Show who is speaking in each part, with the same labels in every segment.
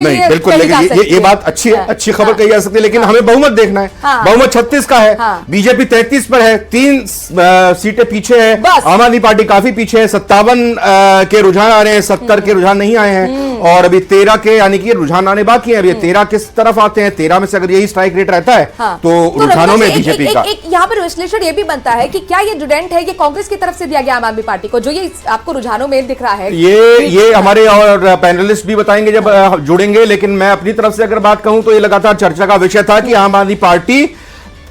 Speaker 1: नहीं बिल्कुल, लेकिन ये बात अच्छी है, अच्छी खबर कही जा सकती है, लेकिन हमें बहुमत देखना है। बहुमत 36 का है, बीजेपी 33 पर है, 3 सीटें पीछे है, आम आदमी पार्टी काफी पीछे है, 57 के रुझान आ रहे हैं, 70 के रुझान नहीं आए हैं, और अभी 13 के यानी कि रुझान आने बाकी है। अभी 13 किस तरफ आते हैं, 13 में से अगर यही स्ट्राइक रेट रहता है तो रुझानों में बीजेपी का
Speaker 2: यहाँ पर विश्लेषण ये भी बनता है कि क्या ये जुडेंट है, ये कांग्रेस की तरफ से दिया गया आम आदमी पार्टी को, जो ये आपको रुझानों में दिख रहा है।
Speaker 1: ये हमारे और पैनलिस्ट भी बताएंगे जब जुड़ेंगे, लेकिन मैं अपनी तरफ से अगर बात कहूं तो ये लगातार चर्चा का विषय था कि आम आदमी पार्टी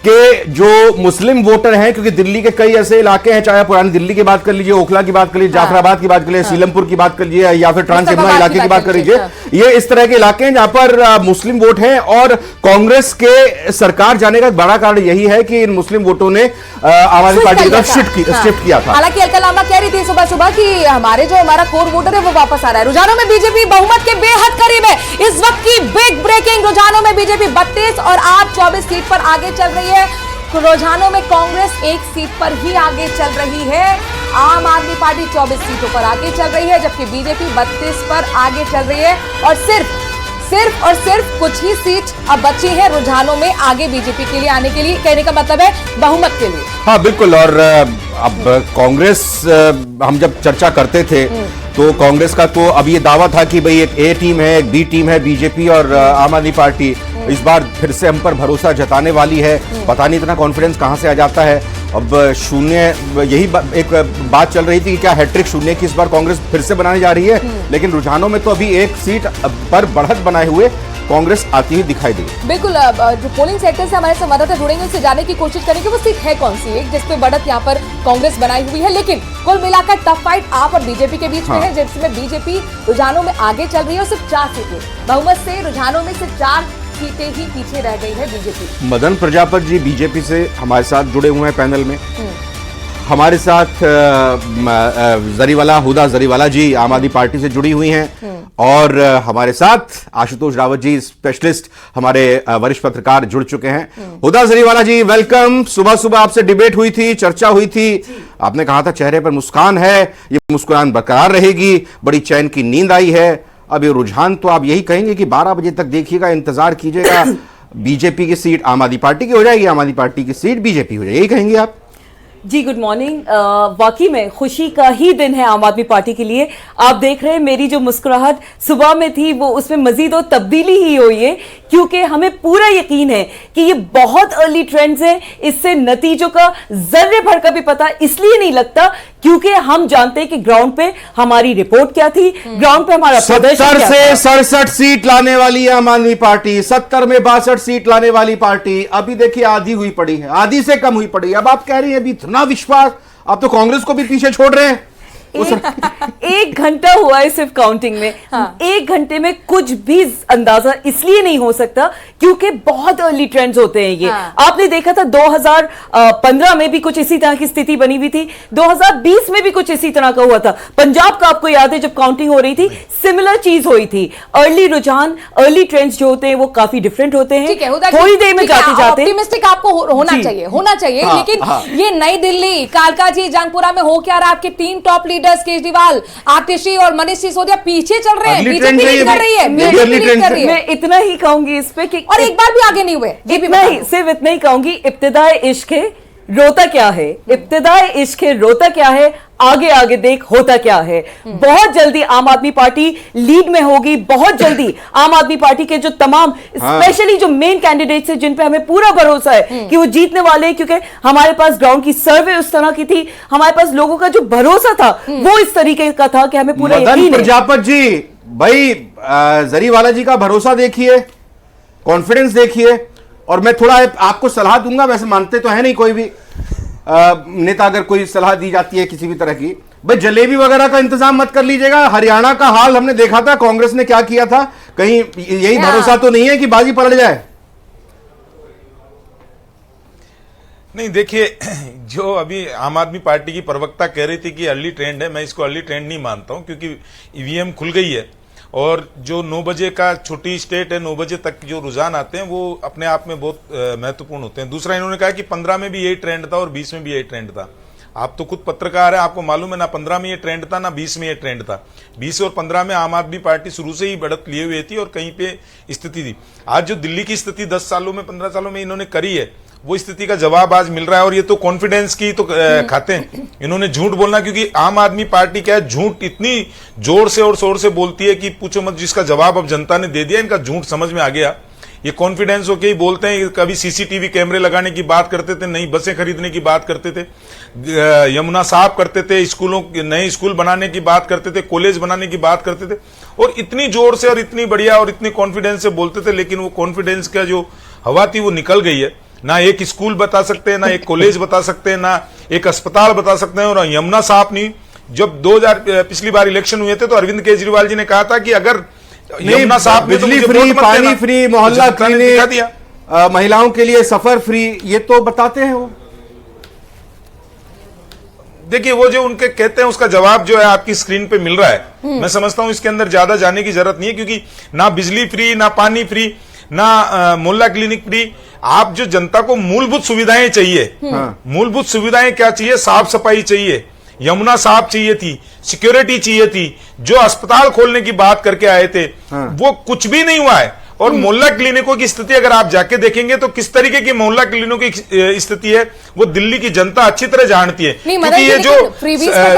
Speaker 1: के जो मुस्लिम वोटर हैं, क्योंकि दिल्ली के कई ऐसे इलाके हैं, चाहे पुरानी दिल्ली की बात कर लीजिए, ओखला की बात कर लीजिए, जाफराबाद की बात कर लीजिए, सीलमपुर की बात कर लीजिए, या फिर ट्रांस यमुना इलाके की बात कर लीजिए, ये इस तरह के इलाके हैं जहां पर मुस्लिम वोट हैं, और कांग्रेस के सरकार जाने का बड़ा कारण यही है कि इन मुस्लिम वोटों ने आम आदमी पार्टी की तरफ शिफ्ट किया था।
Speaker 2: हालांकि अलका लांबा कह रही थी सुबह सुबह कि हमारा कोर वोटर है वो वापस आ रहा है। रुझानों में बीजेपी बहुमत के बेहद करीब है। इस वक्त की बिग ब्रेकिंग, रुझानों में बीजेपी 32 और आप 24 सीट पर आगे चल रही है। रुझानों में कांग्रेस 1 सीट पर ही आगे चल रही है, आम आदमी पार्टी 24 सीटों पर आगे चल रही है, जबकि बीजेपी 32 पर आगे चल रही है, और सिर्फ कुछ ही सीट अब बची है रुझानों में आगे बीजेपी के लिए आने के लिए। कहने का मतलब है बहुमत के लिए।
Speaker 1: हाँ बिल्कुल, और अब कांग्रेस, हम जब चर्चा करते थे तो कांग्रेस का तो अब ये दावा था कि भाई एक ए टीम है, एक बी टीम है, बीजेपी और आम आदमी पार्टी इस बार फिर से हम पर भरोसा जताने वाली है। पता नहीं इतना कॉन्फिडेंस कहां से आ जाता है। अब शून्य, यही एक बात चल रही थी कि क्या हैट्रिक शून्य की इस बार कांग्रेस फिर से बनाने जा रही है, लेकिन रुझानों में तो अभी 1 सीट पर बढ़त बनाए हुए कांग्रेस आती हुई दिखाई दी।
Speaker 2: बिल्कुल, जो पोलिंग सेक्टर से हमारे संवाददाता जुड़ेंगे उनसे जानने की कोशिश करेंगे वो सीट है कौन सी, एक जिसपे बढ़त यहाँ पर कांग्रेस बनाई हुई है। लेकिन कुल मिलाकर टफ फाइट आप और बीजेपी के बीच में है, जिसमें बीजेपी रुझानों में आगे चल रही है, और सिर्फ 4 सीटें बहुमत से रुझानों में सिर्फ 4 सीटें ही पीछे रह गई है बीजेपी।
Speaker 1: मदन प्रजापति जी बीजेपी से हमारे साथ जुड़े हुए हैं पैनल में। हमारे साथ जरीवाला, हुदा जरीवाला जी आम आदमी पार्टी से जुड़ी हुई हैं, और हमारे साथ आशुतोष रावत जी स्पेशलिस्ट, हमारे वरिष्ठ पत्रकार जुड़ चुके हैं। हुदा जरीवाला जी वेलकम। सुबह सुबह आपसे डिबेट हुई थी, चर्चा हुई थी, आपने कहा था चेहरे पर मुस्कान है, ये मुस्कुराहट बरकरार रहेगी, बड़ी चैन की नींद आई है। अब ये रुझान तो आप यही कहेंगे कि 12 बजे तक देखिएगा, इंतजार कीजिएगा, बीजेपी की सीट आम आदमी पार्टी की हो जाएगी, आम आदमी पार्टी की सीट बीजेपी हो जाएगी, यही कहेंगे आप?
Speaker 3: जी गुड मॉर्निंग। वाकई में खुशी का ही दिन है आम आदमी पार्टी के लिए। आप देख रहे हैं मेरी जो मुस्कुराहट सुबह में थी वो उसमें मजीद और तब्दीली ही हुई है, क्योंकि हमें पूरा यकीन है कि ये बहुत अर्ली ट्रेंड्स हैं। इससे नतीजों का जर्रे भर का भी पता इसलिए नहीं लगता क्योंकि हम जानते हैं कि ग्राउंड पे हमारी रिपोर्ट क्या थी, ग्राउंड पे हमारा
Speaker 1: 70 से 67 सीट लाने वाली है आम आदमी पार्टी, 70 में 62 सीट लाने वाली पार्टी अभी देखिए आधी हुई पड़ी है, आधी से कम हुई पड़ी है। अब आप कह रही हैं अभी इतना विश्वास, आप तो कांग्रेस को भी पीछे छोड़ रहे हैं।
Speaker 3: एक घंटा हुआ है सिर्फ काउंटिंग में। 1 घंटे में कुछ भी अंदाजा इसलिए नहीं हो सकता क्योंकि बहुत अर्ली ट्रेंड्स होते हैं ये। आपने देखा था 2015 में भी कुछ इसी तरह की स्थिति बनी हुई थी, 2020 में भी कुछ इसी तरह का हुआ था। पंजाब का आपको याद है जब काउंटिंग हो रही थी सिमिलर चीज हुई थी। अर्ली रुझान, अर्ली ट्रेंड्स जो होते हैं वो काफी डिफरेंट होते हैं। थोड़ी देर में जाते जाते
Speaker 2: ऑप्टिमिस्टिक आपको होना चाहिए, लेकिन ये नई दिल्ली, कालकाजी, जंगपुरा में हो क्या रहा? आपके 3 टॉप लीडर्स केजरीवाल, आतिशी और मनीष सिसोदिया पीछे चल रहे हैं, बीजेपी लीड कर रही है।
Speaker 3: मैं इतना ही कहूंगी इस पे कि
Speaker 2: और एक बार भी आगे नहीं हुए,
Speaker 3: सिर्फ इतना ही कहूंगी, इब्तिदाए इश्क है रोता क्या है, इब्तिदाए इश्क है रोता क्या है, आगे आगे देख होता क्या है। बहुत जल्दी आम आदमी पार्टी लीड में होगी, बहुत जल्दी आम आदमी पार्टी के जो तमाम स्पेशली जो मेन कैंडिडेट्स हैं जिन पे हमें पूरा भरोसा है कि वो जीतने वाले हैं, क्योंकि हमारे पास ग्राउंड की सर्वे उस तरह की थी, हमारे पास लोगों का जो भरोसा था वो इस तरीके का था कि हमें पूरा यकीन है।
Speaker 1: प्रजापति जी भाई, जरीवाला जी का भरोसा देखिए, कॉन्फिडेंस देखिए, और मैं थोड़ा आपको सलाह दूंगा, वैसे मानते तो है नहीं कोई भी नेता, अगर कोई सलाह दी जाती है किसी भी तरह की, भाई जलेबी वगैरह का इंतजाम मत कर लीजिएगा। हरियाणा का हाल हमने देखा था, कांग्रेस ने क्या किया था, कहीं यही भरोसा तो नहीं है कि बाजी पलट जाए?
Speaker 4: नहीं देखिए, जो अभी आम आदमी पार्टी की प्रवक्ता कह रही थी कि अर्ली ट्रेंड है, मैं इसको अर्ली ट्रेंड नहीं मानता हूं, क्योंकि ईवीएम खुल गई है और जो 9 बजे का छोटी स्टेट है, 9 बजे तक जो रुझान आते हैं वो अपने आप में बहुत महत्वपूर्ण होते हैं। दूसरा इन्होंने कहा कि 15 में भी यही ट्रेंड था और 20 में भी यही ट्रेंड था। आप तो खुद पत्रकार है, आपको मालूम है ना 15 में ये ट्रेंड था ना 20 में ये ट्रेंड था। 20 और 15 में आम आदमी पार्टी शुरू से ही बढ़त लिए हुई थी और कहीं पे स्थिति थी। आज जो दिल्ली की स्थिति 10 सालों में 15 सालों में इन्होंने करी है, वो स्थिति का जवाब आज मिल रहा है। और ये तो कॉन्फिडेंस की तो खाते हैं इन्होंने झूठ बोलना, क्योंकि आम आदमी पार्टी क्या है, झूठ इतनी जोर से और शोर से बोलती है कि पूछो मत, जिसका जवाब अब जनता ने दे दिया। इनका झूठ समझ में आ गया। ये कॉन्फिडेंस होके ही बोलते हैं। कभी सीसीटीवी कैमरे लगाने की बात करते थे, नई बसें खरीदने की बात करते थे, यमुना साफ करते थे, स्कूलों नए स्कूल बनाने की बात करते थे, कॉलेज बनाने की बात करते थे, और इतनी जोर से और इतनी बढ़िया और इतनी कॉन्फिडेंस से बोलते थे। लेकिन वो कॉन्फिडेंस का जो हवा थी वो निकल गई है। ना एक स्कूल बता सकते हैं, ना एक कॉलेज बता सकते हैं, ना एक अस्पताल बता सकते हैं, और यमुना साफ नहीं। जब 2000 पिछली बार इलेक्शन हुए थे तो अरविंद केजरीवाल जी ने कहा था कि अगर यमुना साफ में
Speaker 1: बिजली फ्री, पानी फ्री, मोहल्ला क्लिनिक, महिलाओं के लिए सफर फ्री, ये तो बताते हैं वो।
Speaker 4: देखिए वो जो उनके कहते हैं उसका जवाब जो है आपकी स्क्रीन पे मिल रहा है। मैं समझता हूं इसके अंदर ज्यादा जाने की जरूरत नहीं है, क्योंकि ना बिजली फ्री, ना पानी फ्री, ना मोहल्ला क्लिनिक फ्री। आप जो जनता को मूलभूत सुविधाएं चाहिए, मूलभूत सुविधाएं क्या चाहिए? साफ सफाई चाहिए, यमुना साफ चाहिए थी, सिक्योरिटी चाहिए थी। जो अस्पताल खोलने की बात करके आए थे वो कुछ भी नहीं हुआ है। और मोहल्ला क्लिनिकों की स्थिति अगर आप जाके देखेंगे तो किस तरीके की मोहल्ला क्लिनिकों की स्थिति है वो दिल्ली की जनता अच्छी तरह जानती है। क्योंकि ये जो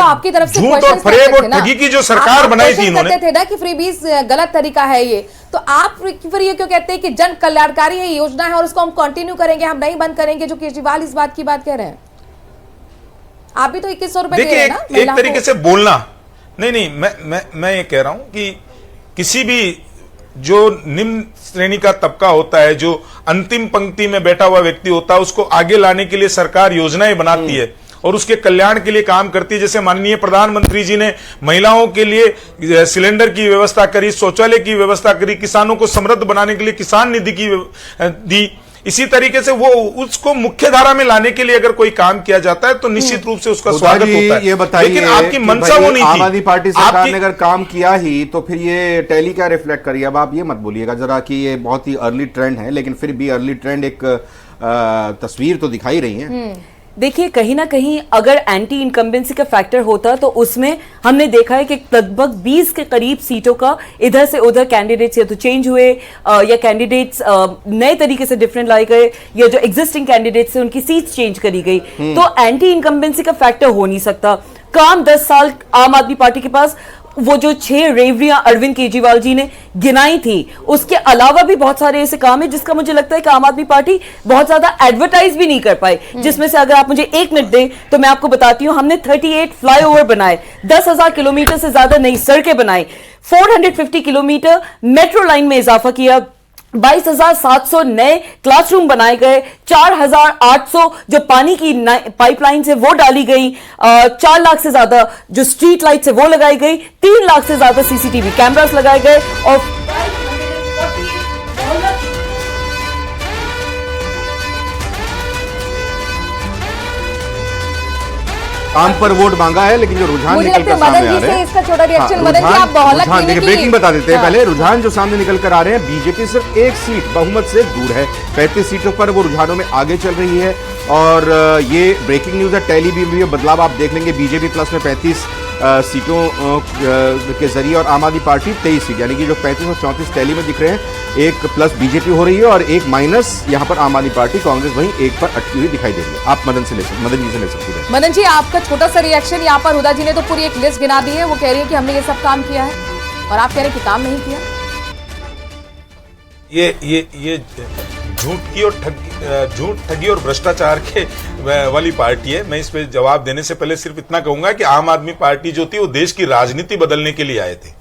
Speaker 2: आपकी तरफ से
Speaker 4: झूठ और फरेब और ठगी की जो सरकार बनाई थी इन्होंने,
Speaker 2: थे ना कि फ्रीबीज गलत तरीका है ये, तो आप फिर ये क्यों कहते हैं कि जन कल्याणकारी है योजना है और उसको हम कंटिन्यू करेंगे, हम नहीं बंद करेंगे, जो केजरीवाल इस बात की बात कह रहे हैं? आप भी तो 2100 रुपए
Speaker 4: देखिए एक तरीके से बोलना नहीं, मैं ये कह रहा हूं कि किसी भी जो निम्न श्रेणी का तबका होता है, जो अंतिम पंक्ति में बैठा हुआ व्यक्ति होता है, उसको आगे लाने के लिए सरकार योजनाएं बनाती है और उसके कल्याण के लिए काम करती है। जैसे माननीय प्रधानमंत्री जी ने महिलाओं के लिए सिलेंडर की व्यवस्था करी, शौचालय की व्यवस्था करी, किसानों को समृद्ध बनाने के लिए किसान निधि की दी। इसी तरीके से वो उसको मुख्य धारा में लाने के लिए अगर कोई काम किया जाता है तो निश्चित रूप से उसका स्वागत होता है।
Speaker 1: ये बताइए,
Speaker 4: लेकिन आपकी मंशा वो नहीं थी।
Speaker 1: आम आदमी पार्टी सरकार ने अगर काम किया ही तो फिर ये टैली क्या रिफ्लेक्ट करिए। अब आप ये मत बोलिएगा जरा कि ये बहुत ही अर्ली ट्रेंड है, लेकिन फिर भी अर्ली ट्रेंड एक तस्वीर तो दिखाई रही है।
Speaker 3: देखिए कहीं ना कहीं अगर एंटी इनकम्बेंसी का फैक्टर होता तो उसमें हमने देखा है कि लगभग 20 के करीब सीटों का इधर से उधर कैंडिडेट्स या तो चेंज हुए या कैंडिडेट्स नए तरीके से डिफरेंट लाए गए, या जो एग्जिस्टिंग कैंडिडेट्स है उनकी सीट्स चेंज करी गई। तो एंटी इनकम्बेंसी का फैक्टर हो नहीं सकता। काम 10 साल आम आदमी पार्टी के पास वो जो 6 रेवड़ियां अरविंद केजरीवाल जी ने गिनाई थी, उसके अलावा भी बहुत सारे ऐसे काम है जिसका मुझे लगता है कि आम आदमी पार्टी बहुत ज्यादा एडवर्टाइज भी नहीं कर पाई। जिसमें से अगर आप मुझे 1 मिनट दें तो मैं आपको बताती हूं, हमने 38 फ्लाईओवर बनाए, 10,000 किलोमीटर से ज्यादा नई सड़कें बनाई, 450 किलोमीटर मेट्रो लाइन में इजाफा किया, 22,700 नए क्लासरूम बनाए गए, 4,800 जो पानी की पाइपलाइन है वो डाली गई, 4 लाख से ज्यादा जो स्ट्रीट लाइट्स है वो लगाई गई, 3 लाख से ज्यादा सीसीटीवी कैमरास लगाए गए, और
Speaker 1: काम पर वोट मांगा है। लेकिन जो रुझान निकल कर सामने आ रहे हैं,
Speaker 2: इसका छोटा रिएक्शन मदन जी, आप मोहल्ला
Speaker 1: रुझान देखिए, ब्रेकिंग बता देते हैं पहले। रुझान जो सामने निकल कर आ रहे हैं, बीजेपी सिर्फ 1 सीट बहुमत से दूर है, 35 सीटों पर वो रुझानों में आगे चल रही है। और ये ब्रेकिंग न्यूज है, टैली भी बदलाव आप देख लेंगे। बीजेपी प्लस में 35 सीटों के जरिए और आम आदमी पार्टी 23 सीट, यानी कि जो 35 और 34 टैली में दिख रहे हैं, 1 प्लस बीजेपी हो रही है और 1 माइनस यहाँ पर आम आदमी पार्टी कांग्रेस वहीं 1 पर अटकी हुई दिखाई दे रही है। आप मदन जी से ले सकती है।
Speaker 2: मदन जी आपका छोटा सा रिएक्शन यहाँ पर। हुदा जी ने तो पूरी एक लिस्ट गिना दी है, वो कह रही है कि हमने ये सब काम किया है और आप कह रहे हैं कि काम नहीं किया।
Speaker 4: ये झूठ की और ठगी और भ्रष्टाचार के वाली पार्टी है। मैं इस पे जवाब देने से पहले सिर्फ इतना कहूंगा कि आम आदमी पार्टी जो थी वो देश की राजनीति बदलने के लिए आए थे।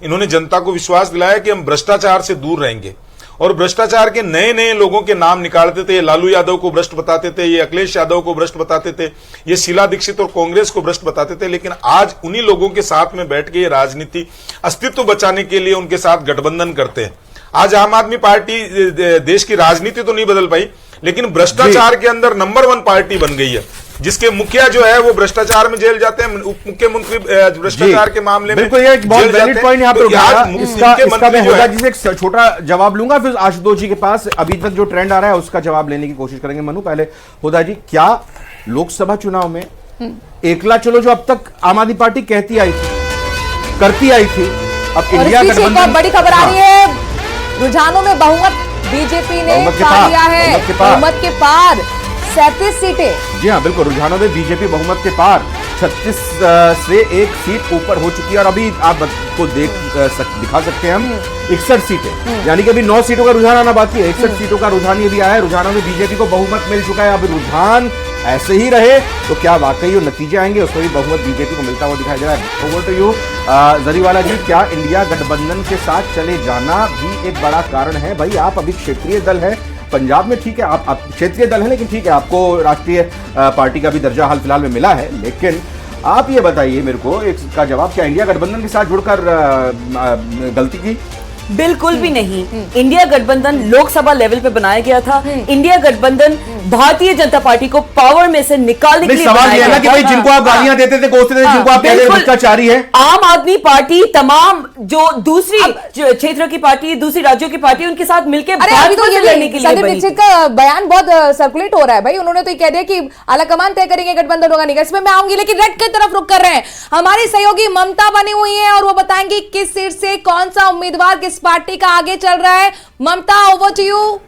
Speaker 4: इन्होंने जनता को विश्वास दिलाया कि हम भ्रष्टाचार से दूर रहेंगे, और भ्रष्टाचार के नए नए लोगों के नाम निकालते थे। ये लालू यादव को भ्रष्ट बताते थे, ये अखिलेश यादव को भ्रष्ट बताते थे, ये शीला दीक्षित और कांग्रेस को भ्रष्ट बताते थे। लेकिन आज उन्हीं लोगों के साथ में बैठ के ये राजनीति अस्तित्व बचाने के लिए उनके साथ गठबंधन करते हैं। आज आम आदमी पार्टी देश की राजनीति तो नहीं बदल पाई, लेकिन भ्रष्टाचार के अंदर नंबर 1 पार्टी बन गई है, जिसके मुखिया जो है वो भ्रष्टाचार में जेल जाते हैं, उप मुख्यमंत्री भ्रष्टाचार के मामले में
Speaker 1: बिल्कुल। ये एक बहुत वैलिड पॉइंट यहाँ पर उठाया। इसका मैं हुदा जी से एक छोटा जवाब लूंगा, फिर आशुतोष जी के पास अभी तक जो ट्रेंड आ रहा है उसका जवाब लेने की कोशिश करेंगे। मनु, पहले हुदा जी, क्या लोकसभा चुनाव में एकला चलो जो अब तक आम आदमी पार्टी कहती आई थी, करती आई थी, अब
Speaker 2: और
Speaker 1: इंडिया
Speaker 2: इस बीच एक और
Speaker 1: गठबंधन
Speaker 2: बड़ी खबर आ रही है, रुझानों में बहुमत बीजेपी ने
Speaker 1: बहुमत के
Speaker 2: पा
Speaker 1: पार,
Speaker 2: लिया है,
Speaker 1: बहुमत के पार।
Speaker 2: बहुमत के पार 37 सीटें।
Speaker 1: जी हाँ बिल्कुल, रुझानों में बीजेपी बहुमत के पार 36 से एक सीट ऊपर हो चुकी है और अभी आप को दिखा सकते हैं हम 61 सीटें, यानी कि अभी 9 सीटों का रुझान आना बाकी है। 61 सीटों का रुझान ये भी आया है, रुझानों में बीजेपी को बहुमत मिल चुका है। अब रुझान ऐसे ही रहे तो क्या वाकई वो नतीजे आएंगे, उसमें भी बहुमत बीजेपी को मिलता हुआ दिखाई दे रहा है। ओवर टू यू जरीवाला जी, क्या इंडिया गठबंधन के साथ चले जाना भी एक बड़ा कारण है? भाई आप अभी क्षेत्रीय दल है पंजाब में, ठीक है आप क्षेत्रीय दल है, लेकिन ठीक है आपको राष्ट्रीय पार्टी का भी दर्जा हाल फिलहाल में मिला है, लेकिन आप ये बताइए मेरे को इसका जवाब, क्या इंडिया गठबंधन के साथ जुड़कर गलती की?
Speaker 3: बिल्कुल भी नहीं। इंडिया गठबंधन लोकसभा लेवल पे बनाया गया था। इंडिया गठबंधन भारतीय जनता पार्टी को पावर में से निकालने के लिए
Speaker 1: सवाल ये है ना कि भाई जिनको आप गालियां देते थे, कोसते थे, जिनको आप कहते थे भ्रष्टाचारी है,
Speaker 3: आम आदमी पार्टी तमाम जो दूसरी क्षेत्र की पार्टी, दूसरी राज्यों की पार्टी, उनके साथ मिलकर
Speaker 2: अभी तो ये
Speaker 3: लड़ने के लिए
Speaker 2: संदीप दीक्षित का बयान बहुत सर्कुलेट हो रहा है भाई, उन्होंने तो ये कह दिया कि आलाकमान तय करेंगे गठबंधन होगा नहीं। इसमें मैं आऊंगी, लेकिन रेड की तरफ रुक कर रहे हैं हमारी सहयोगी ममता बनी हुई है और वो बताएंगी किस सीट से कौन सा उम्मीदवार किस पार्टी का आगे चल रहा है। ममता, ओवर टू यू।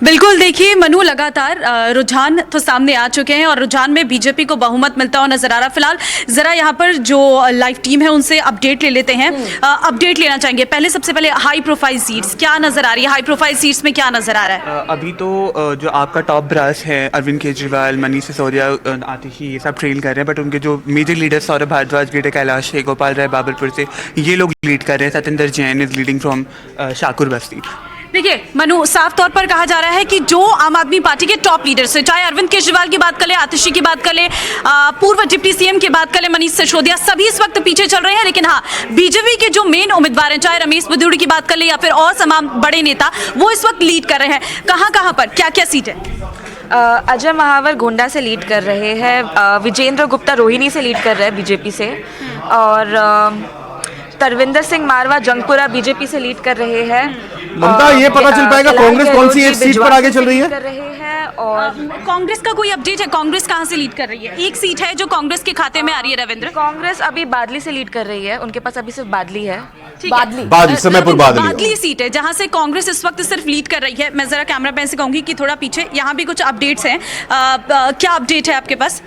Speaker 5: बिल्कुल, देखिए मनु, लगातार रुझान तो सामने आ चुके हैं और रुझान में बीजेपी को बहुमत मिलता हुआ नजर आ रहा है। फिलहाल जरा यहाँ पर जो लाइव टीम है उनसे अपडेट ले लेते हैं, अपडेट लेना चाहेंगे। पहले सबसे पहले हाई प्रोफाइल सीट्स क्या नजर आ रही है, हाई प्रोफाइल सीट्स में क्या नजर आ रहा है?
Speaker 6: अभी तो जो आपका टॉप ब्रास है, अरविंद केजरीवाल, मनीष सिसोदिया, आतिशी, ये सब ट्रेल कर रहे हैं, बट उनके जो major leaders Saurabh Bharadwaj, Greater Kailash है, गोपाल राय बाबरपुर से, ये लोग लीड कर रहे हैं। Satyendra Jain is leading from Shahpur बस्ती।
Speaker 5: देखिए मनु, साफ तौर पर कहा जा रहा है कि जो आम आदमी पार्टी के टॉप लीडर्स हैं, चाहे अरविंद केजरीवाल की बात कर ले, आतिशी की बात कर ले, पूर्व डिप्टी सीएम की बात कर ले, मनीष सिसोदिया, सभी इस वक्त पीछे चल रहे हैं। लेकिन हाँ, बीजेपी के जो मेन उम्मीदवार हैं, चाहे रमेश बदूड़ी की बात कर ले या फिर और तमाम बड़े नेता, वो इस वक्त लीड कर रहे हैं। कहाँ पर क्या क्या सीट है?
Speaker 7: अजय महावर गोंडा से लीड कर रहे हैं, विजेंद्र गुप्ता रोहिणी से लीड कर रहे हैं बीजेपी से, और तरविंदर सिंह मारवा जंगपुरा बीजेपी से लीड कर रहे हैं।
Speaker 1: ममता, ये पता चल पाएगा कांग्रेस कौन सी एक सीट पर आगे चल रही है?
Speaker 7: कर रहे हैं। और
Speaker 5: कांग्रेस का कोई अपडेट है? कांग्रेस कहां से लीड कर रही है? एक सीट है जो कांग्रेस के खाते में आ रही है रविंद्र।
Speaker 7: कांग्रेस अभी बादली से लीड कर रही है, उनके पास अभी सिर्फ बादली है।
Speaker 1: बादली समयपुर
Speaker 5: बादली सीट है जहां से कांग्रेस इस वक्त सिर्फ लीड कर रही है। मैं जरा कैमरा मैन से कहूंगी कि थोड़ा पीछे, यहाँ भी कुछ अपडेट्स हैं। क्या अपडेट है आपके पास?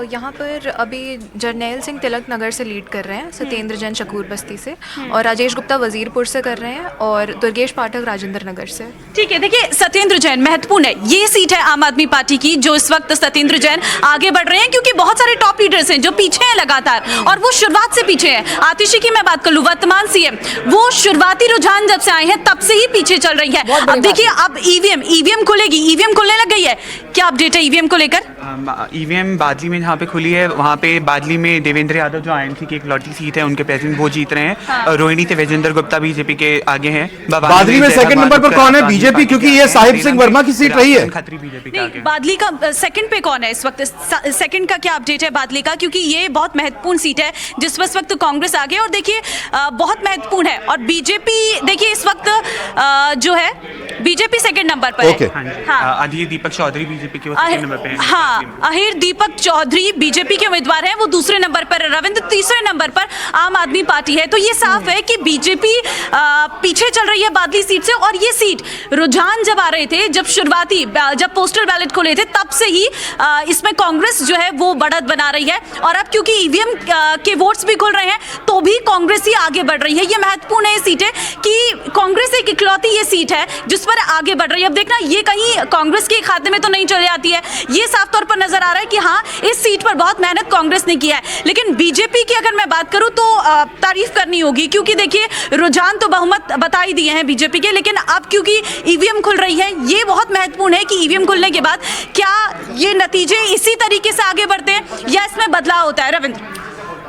Speaker 8: यहाँ पर अभी जरनैल सिंह तिलक नगर से लीड कर रहे हैं, सत्येंद्र जैन शकूर बस्ती से, और राजेश गुप्ता वजीरपुर से कर रहे हैं, और दुर्गेश पाठक राजेंद्र नगर से।
Speaker 5: ठीक है, देखिए सत्येंद्र जैन महत्वपूर्ण है, ये सीट है आम आदमी पार्टी की, जो इस वक्त सत्येंद्र जैन आगे बढ़ रहे हैं, क्योंकि बहुत सारे टॉप लीडर्स हैं जो पीछे हैं लगातार, और वो शुरुआत से पीछे हैं। आतिशी की मैं बात कर लूं, वर्तमान सीएम, वो शुरुआती रुझान जब से आए हैं तब से ही पीछे चल रही है। अब देखिए, अब ईवीएम खुलेगी, ईवीएम खुलने लग गई है, क्या अपडेट है ईवीएम को लेकर?
Speaker 6: ईवीएम बादली में जहाँ पे खुली है, वहाँ पे बादली में देवेंद्र यादव जो आईएनसी की एक लॉटरी सीट है, उनके प्रेसिडेंट वो जीत रहे हैं। हाँ। रोहिणी से विजेंद्र गुप्ता बीजेपी के आगे हैं।
Speaker 1: बादली में सेकंड नंबर पर कौन है? बीजेपी, क्योंकि ये साहिब सिंह वर्मा की सीट रही है।
Speaker 6: खत्री बीजेपी के आगे।
Speaker 5: बादली का सेकंड पे कौन है इस वक्त? सेकंड का क्या अपडेट है बादली का? क्योंकि ये बहुत महत्वपूर्ण सीट है जिस वक्त कांग्रेस आगे, और देखिए बहुत महत्वपूर्ण है। और बीजेपी देखिए इस वक्त जो है बीजेपी सेकंड नंबर पर है।
Speaker 6: हाँ, अधीर दीपक चौधरी बीजेपी के सेकंड नंबर पे हैं।
Speaker 5: हाँ, अहिर दीपक चौधरी बीजेपी के उम्मीदवार हैं, वो दूसरे नंबर पर, रविंद्र तीसरे नंबर पर आम आदमी पार्टी है। तो ये साफ है कि बीजेपी पीछे चल रही है बादली सीट से। और ये सीट रुझान जब आ रहे थे, जब पोस्टल बैलेट खोले थे, तब से ही इसमें कांग्रेस जो है वो बढ़त बना रही है। और अब क्योंकि ईवीएम के वोट्स भी खुल रहे हैं, तो भी कांग्रेस ही आगे बढ़ रही है। ये महत्वपूर्ण है ये सीटें कि कांग्रेस एक इकलौती ये सीट है जिस पर आगे बढ़ रही है। अब देखना, ये कहीं कांग्रेस के खाते में तो नहीं चले जाती है। ये साफ तौर पर नजर आ रहा है कि हाँ, इस सीट पर बहुत मेहनत कांग्रेस ने किया है। लेकिन बीजेपी की अगर मैं बात करूं तो तारीफ करनी होगी, क्योंकि देखिए रुझान तो बहुमत बता ही दिए हैं बीजेपी के, लेकिन अब क्योंकि ईवीएम खुल रही है, ये बहुत महत्वपूर्ण है कि ईवीएम खुलने के बाद क्या ये नतीजे इसी तरीके से आगे बढ़ते हैं या इसमें बदलाव होता है? रविंद्र।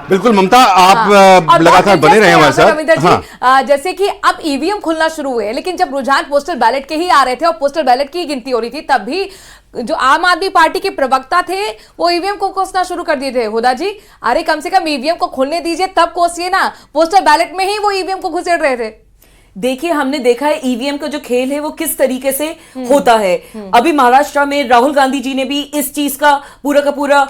Speaker 1: बिल्कुल ममता, आप लगातार बने रहे हमारे साथ।
Speaker 2: रविंदर जी, जैसे कि अब ईवीएम खुलना शुरू हुए, लेकिन जब रुझान पोस्टल बैलेट के ही आ रहे थे और पोस्टल बैलेट की गिनती हो रही थी, तब भी जो आम आदमी पार्टी के प्रवक्ता थे वो ईवीएम को कोसना शुरू कर दिए थे। हुदा जी, अरे कम से कम ईवीएम को खुलने दीजिए, तब कोसिए ना, पोस्टल बैलेट में ही वो ईवीएम को घुसेड़ रहे थे।
Speaker 3: देखिए हमने देखा है ईवीएम का जो खेल है वो किस तरीके से होता है। अभी महाराष्ट्र में राहुल गांधी जी ने भी इस चीज का पूरा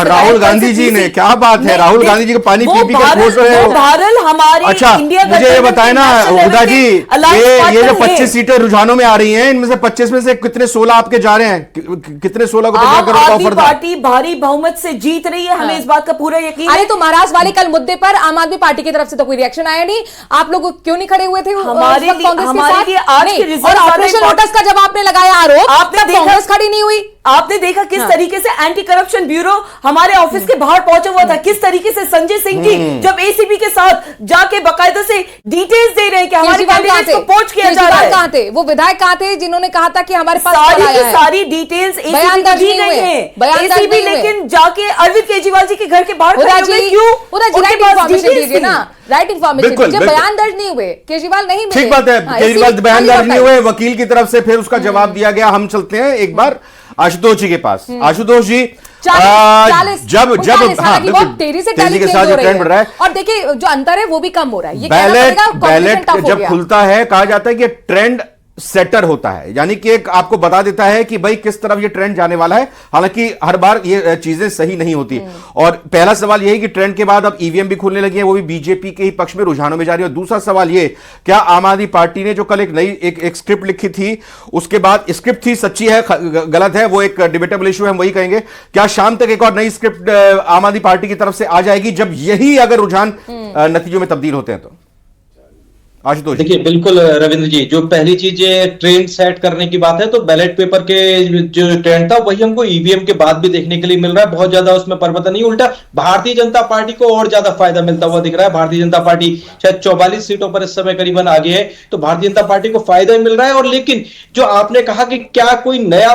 Speaker 1: राहुल गांधी जी ने, क्या बात है, राहुल गांधी जी के पानी पी के खुश रहे हो।
Speaker 3: भारत हमारे
Speaker 1: अच्छा, मुझे ये बताए ना हुदा जी, ये जो 25 सीटें रुझानों में आ रही हैं, इनमें से 25 में से कितने 16 आपके जा रहे हैं? कितने 16 को 50 करोड़ का ऑफर था?
Speaker 3: पार्टी भारी बहुमत से जीत रही है, हमें इस बात का पूरा यकीन है।
Speaker 2: तो महाराष्ट्र वाले कल मुद्दे पर आम आदमी पार्टी की तरफ से तो कोई रिएक्शन आया नहीं, आप लोग क्यों नहीं खड़े हुए थे?
Speaker 3: हमारे लिए आज के रिजल्ट,
Speaker 2: और ऑपरेशन लोटस का जब आपने लगाया आरोप,
Speaker 3: आपने देखा
Speaker 2: कांग्रेस खड़ी नहीं हुई।
Speaker 3: आपने देखा किस तरीके से एंटी करप्शन ब्यूरो हमारे ऑफिस के बाहर पहुंचा हुआ था, किस तरीके से संजय सिंह जी जब एसीबी के साथ जाके बाकायदा से डिटेल्स दे रहे हैं कि हमारे कैंडिडेट को पोच किया जा रहा है।
Speaker 2: कहां थे वो विधायक, कहां थे जिन्होंने कहा था कि हमारे पास
Speaker 3: सारी डिटेल्स एसीबी को दी गई है, एसीबी लेकिन जाके अरविंद केजरीवाल जी के घर के बाहर खड़े हो गए, क्यों?
Speaker 2: राइट इन्फॉर्मेशन दीजिए ना, राइट इन्फॉर्मेशन। जब बयान दर्ज नहीं हुए, केजरीवाल नहीं मिले,
Speaker 1: ठीक बात है, केजरीवाल बयान दर्ज नहीं हुए, वकील की तरफ से फिर उसका जवाब दिया गया। हम चलते हैं एक बार आशुतोष जी के पास। आशुतोष जी, जब
Speaker 2: बहुत तेजी से
Speaker 1: के साथ जो ट्रेंड बढ़ रहा है,
Speaker 2: और देखिए जो अंतर है वो भी कम हो रहा है। ये
Speaker 1: बैलेट जब खुलता है, कहा जाता है कि ट्रेंड सेटर होता है, यानी कि एक आपको बता देता है कि भाई किस तरफ ये ट्रेंड जाने वाला है। हालांकि हर बार ये चीजें सही नहीं होती। और पहला सवाल यही कि ट्रेंड के बाद अब ईवीएम भी खुलने लगी है, वो भी बीजेपी के ही पक्ष में रुझानों में जा रही है। और दूसरा सवाल ये, क्या आम आदमी पार्टी ने जो कल एक नई एक स्क्रिप्ट लिखी थी, उसके बाद स्क्रिप्ट थी, सच्ची है गलत है वो एक डिबेटेबल इशू है, हम वही कहेंगे, क्या शाम तक एक और नई स्क्रिप्ट आम आदमी पार्टी की तरफ से आ जाएगी जब यही अगर रुझान नतीजों में तब्दील होते हैं तो? आशुतोष,
Speaker 9: देखिए बिल्कुल रविंद्र जी, जो पहली चीज ये ट्रेंड सेट करने की बात है, तो बैलेट पेपर के जो ट्रेंड था वही हमको ईवीएम के बाद भी देखने के लिए मिल रहा है। बहुत ज्यादा उसमें परिवर्तन नहीं, उल्टा भारतीय जनता पार्टी को और ज्यादा फायदा मिलता हुआ दिख रहा है। भारतीय जनता पार्टी शायद 44 सीटों पर इस समय करीबन आगे है, तो भारतीय जनता पार्टी को फायदा मिल रहा है। और लेकिन जो आपने कहा कि क्या कोई नया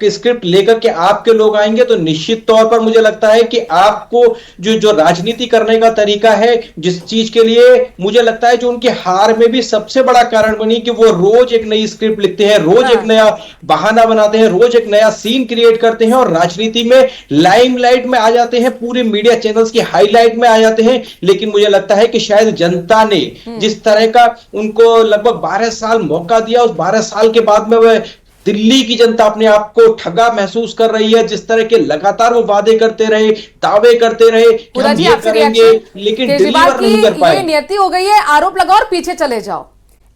Speaker 9: स्क्रिप्ट लेकर के आपके लोग आएंगे, तो निश्चित तौर पर मुझे लगता है कि आपको जो राजनीति करने का तरीका है, जिस चीज के लिए मुझे लगता है जो उनके हार में भी सबसे बड़ा कारण बनी कि वो रोज एक नई स्क्रिप्ट लिखते हैं, रोज एक नया बहाना बनाते हैं, रोज एक नया सीन क्रिएट करते हैं और राजनीति में लाइमलाइट में आ जाते हैं, पूरे मीडिया चैनल्स की हाईलाइट में आ जाते हैं। लेकिन मुझे लगता है कि शायद जनता ने जिस तरह का उनको लगभग 12 साल मौका दिया, उस 12 साल के बाद में वह दिल्ली की जनता अपने आप को ठगा महसूस कर रही है। जिस तरह के लगातार वो वादे करते रहे, दावे करते रहे कि हम ये करेंगे, लेकिन डिलीवर नहीं कर पाए।
Speaker 2: ये नियति हो गई है, आरोप लगाओ और पीछे चले जाओ,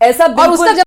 Speaker 3: ऐसा बिल्कुल